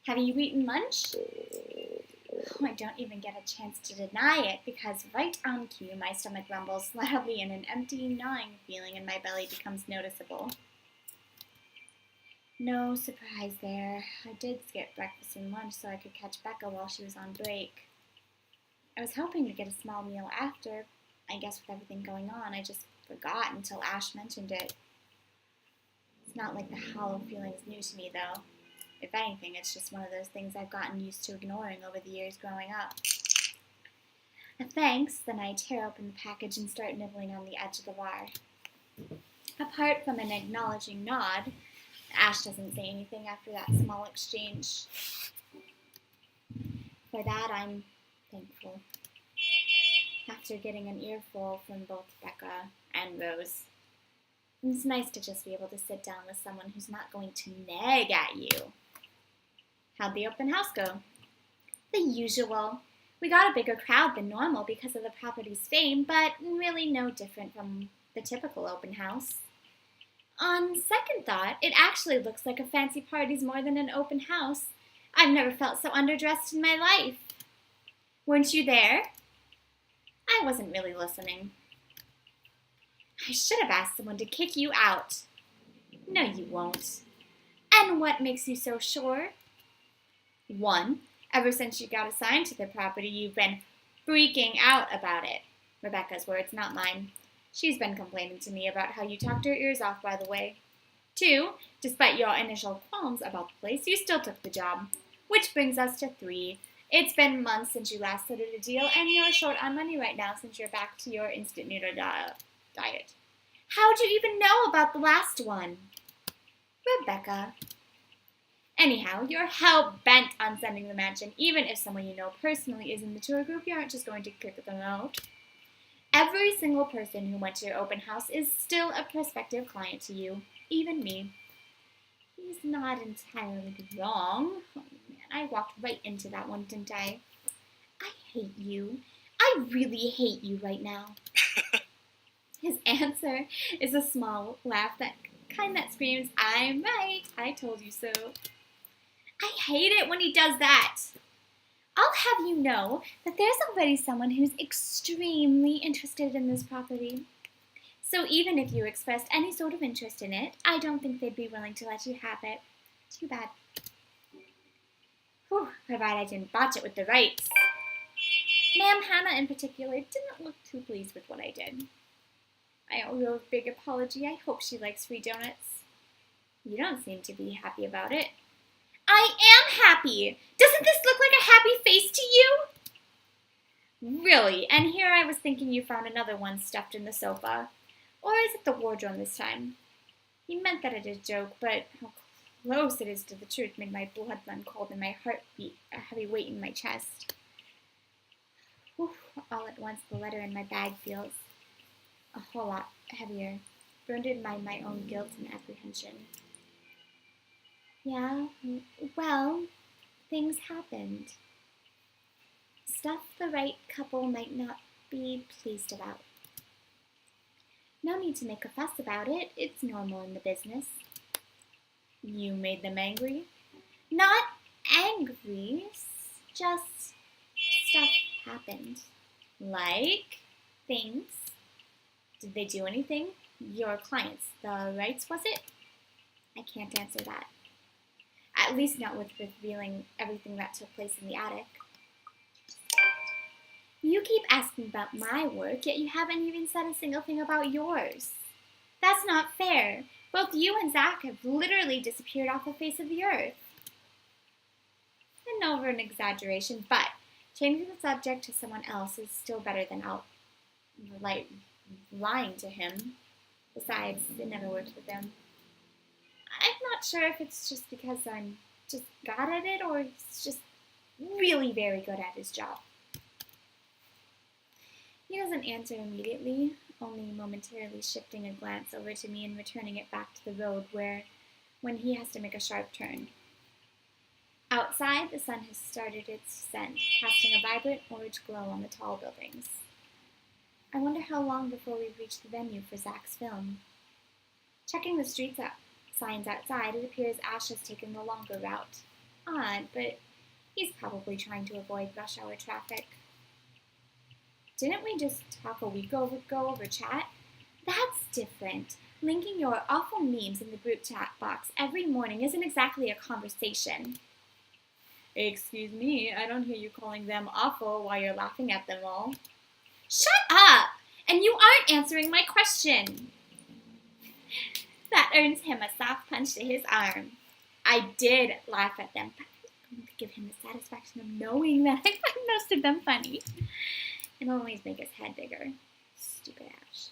Have you eaten lunch? Oh, I don't even get a chance to deny it because right on cue my stomach rumbles loudly and an empty, gnawing feeling in my belly becomes noticeable. No surprise there. I did skip breakfast and lunch so I could catch Becca while she was on break. I was hoping to get a small meal after. I guess with everything going on, I just forgot until Ash mentioned it. It's not like the hollow feeling is new to me, though. If anything, it's just one of those things I've gotten used to ignoring over the years growing up. Thanks, then I tear open the package and start nibbling on the edge of the bar. Apart from an acknowledging nod, Ash doesn't say anything after that small exchange. For that, I'm thankful. After getting an earful from both Becca and Rose, it's nice to just be able to sit down with someone who's not going to nag at you. How'd the open house go? The usual. We got a bigger crowd than normal because of the property's fame, but really no different from the typical open house. On second thought, it actually looks like a fancy party's more than an open house. I've never felt so underdressed in my life. Weren't you there? I wasn't really listening. I should have asked someone to kick you out. No, you won't. And what makes you so sure? 1. Ever since you got assigned to the property, you've been freaking out about it. Rebecca's words, not mine. She's been complaining to me about how you talked her ears off, by the way. 2. Despite your initial qualms about the place, you still took the job. Which brings us to 3. It's been months since you last started a deal, and you're short on money right now since you're back to your instant noodle diet. How'd you even know about the last one? Rebecca. Anyhow, you're hell-bent on sending the mansion, even if someone you know personally is in the tour group. You aren't just going to kick them out. Every single person who went to your open house is still a prospective client to you, even me. He's not entirely wrong. Oh, man, I walked right into that one, didn't I? I hate you. I really hate you right now. His answer is a small laugh, that kind that screams, I'm right, I told you so. I hate it when he does that. I'll have you know that there's already someone who's extremely interested in this property. So even if you expressed any sort of interest in it, I don't think they'd be willing to let you have it. Too bad. Whew, provided I didn't botch it with the rights. Ma'am Hannah in particular didn't look too pleased with what I did. I owe you a big apology. I hope she likes free donuts. You don't seem to be happy about it. I am happy! Doesn't this look like a happy face to you? Really? And here I was thinking you found another one stuffed in the sofa. Or is it the wardrobe this time? He meant that as a joke, but how close it is to the truth made my blood run cold and my heart beat a heavy weight in my chest. Whew, all at once the letter in my bag feels a whole lot heavier, burdened by my own guilt and apprehension. Yeah, well, things happened. Stuff the right couple might not be pleased about. No need to make a fuss about it. It's normal in the business. You made them angry? Not angry, just stuff happened. Like things. Did they do anything? Your clients, the rights, was it? I can't answer that. At least not with revealing everything that took place in the attic. You keep asking about my work, yet you haven't even said a single thing about yours. That's not fair. Both you and Zach have literally disappeared off the face of the earth. And over an exaggeration, but changing the subject to someone else is still better than lying to him. Besides, it never worked with him. I'm not sure if it's just because I'm just bad at it or he's just really very good at his job. He doesn't answer immediately, only momentarily shifting a glance over to me and returning it back to the road when he has to make a sharp turn. Outside, the sun has started its descent, casting a vibrant orange glow on the tall buildings. I wonder how long before we reach the venue for Zach's film. Checking the signs outside, it appears Ash has taken the longer route. odd, but he's probably trying to avoid rush hour traffic. Didn't we just talk a week ago over chat? That's different. Linking your awful memes in the group chat box every morning isn't exactly a conversation. Excuse me, I don't hear you calling them awful while you're laughing at them all. Shut up! And you aren't answering my question. That earns him a soft punch to his arm. I did laugh at them, but I'm going to give him the satisfaction of knowing that I find most of them funny. It'll always make his head bigger. Stupid Ash.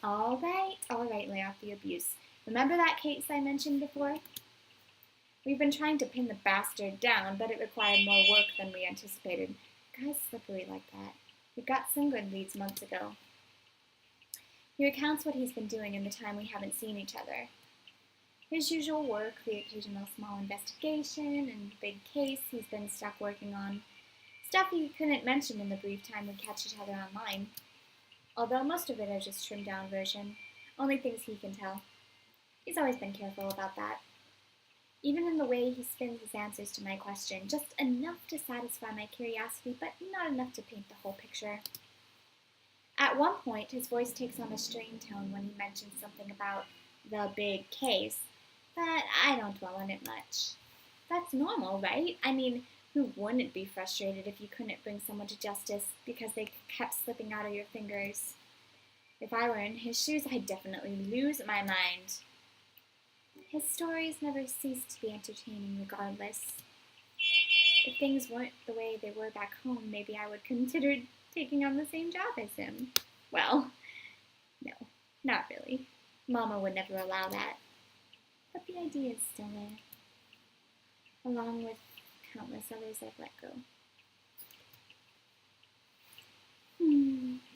All right, lay off the abuse. Remember that case I mentioned before? We've been trying to pin the bastard down, but it required more work than we anticipated. Guy's slippery like that. We got some good leads months ago. He recounts what he's been doing in the time we haven't seen each other. His usual work, the occasional small investigation and big case he's been stuck working on. Stuff he couldn't mention in the brief time we catch each other online. Although most of it are just trimmed down version, only things he can tell. He's always been careful about that. Even in the way he spins his answers to my question, just enough to satisfy my curiosity, but not enough to paint the whole picture. At one point, his voice takes on a strained tone when he mentions something about the big case, but I don't dwell on it much. That's normal, right? I mean, who wouldn't be frustrated if you couldn't bring someone to justice because they kept slipping out of your fingers? If I were in his shoes, I'd definitely lose my mind. His stories never cease to be entertaining regardless. If things weren't the way they were back home, maybe I would consider taking on the same job as him. Well, no, not really. Mama would never allow that. But the idea is still there, along with countless others I've let go.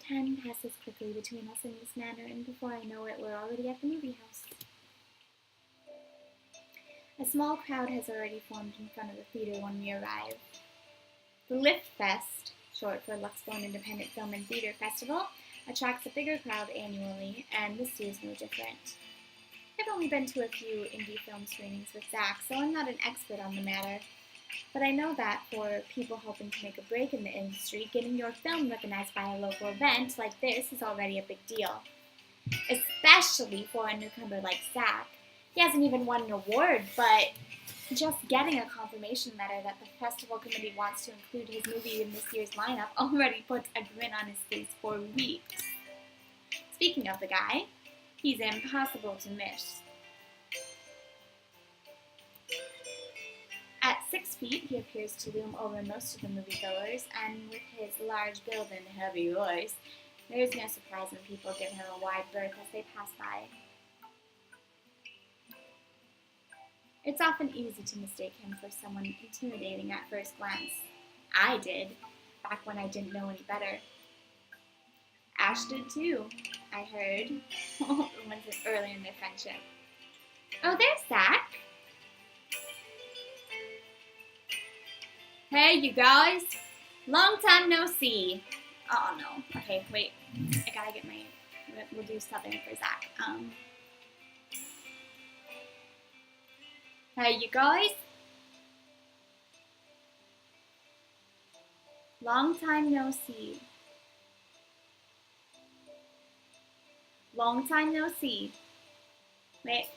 Time passes quickly between us in this manner, and before I know it, we're already at the movie house. A small crowd has already formed in front of the theater when we arrive. The Lift Fest, short for Luxborn Independent Film and Theater Festival, attracts a bigger crowd annually, and this year's no different. I've only been to a few indie film screenings with Zach, so I'm not an expert on the matter. But I know that for people hoping to make a break in the industry, getting your film recognized by a local event like this is already a big deal. Especially for a newcomer like Zach. He hasn't even won an award, but just getting a confirmation letter that the festival committee wants to include his movie in this year's lineup already puts a grin on his face for weeks. Speaking of the guy, he's impossible to miss. At 6 feet, he appears to loom over most of the moviegoers, and with his large build and heavy voice, there is no surprise when people give him a wide berth as they pass by. It's often easy to mistake him for someone intimidating at first glance. I did, back when I didn't know any better. Ash did too, I heard, early in their friendship. Oh, there's Zach. Hey, you guys. Long time no see. Oh, no. Okay, wait. I gotta get my... We'll do Southern for Zach. Hey, you guys. Long time no see. Long time no see. Wait.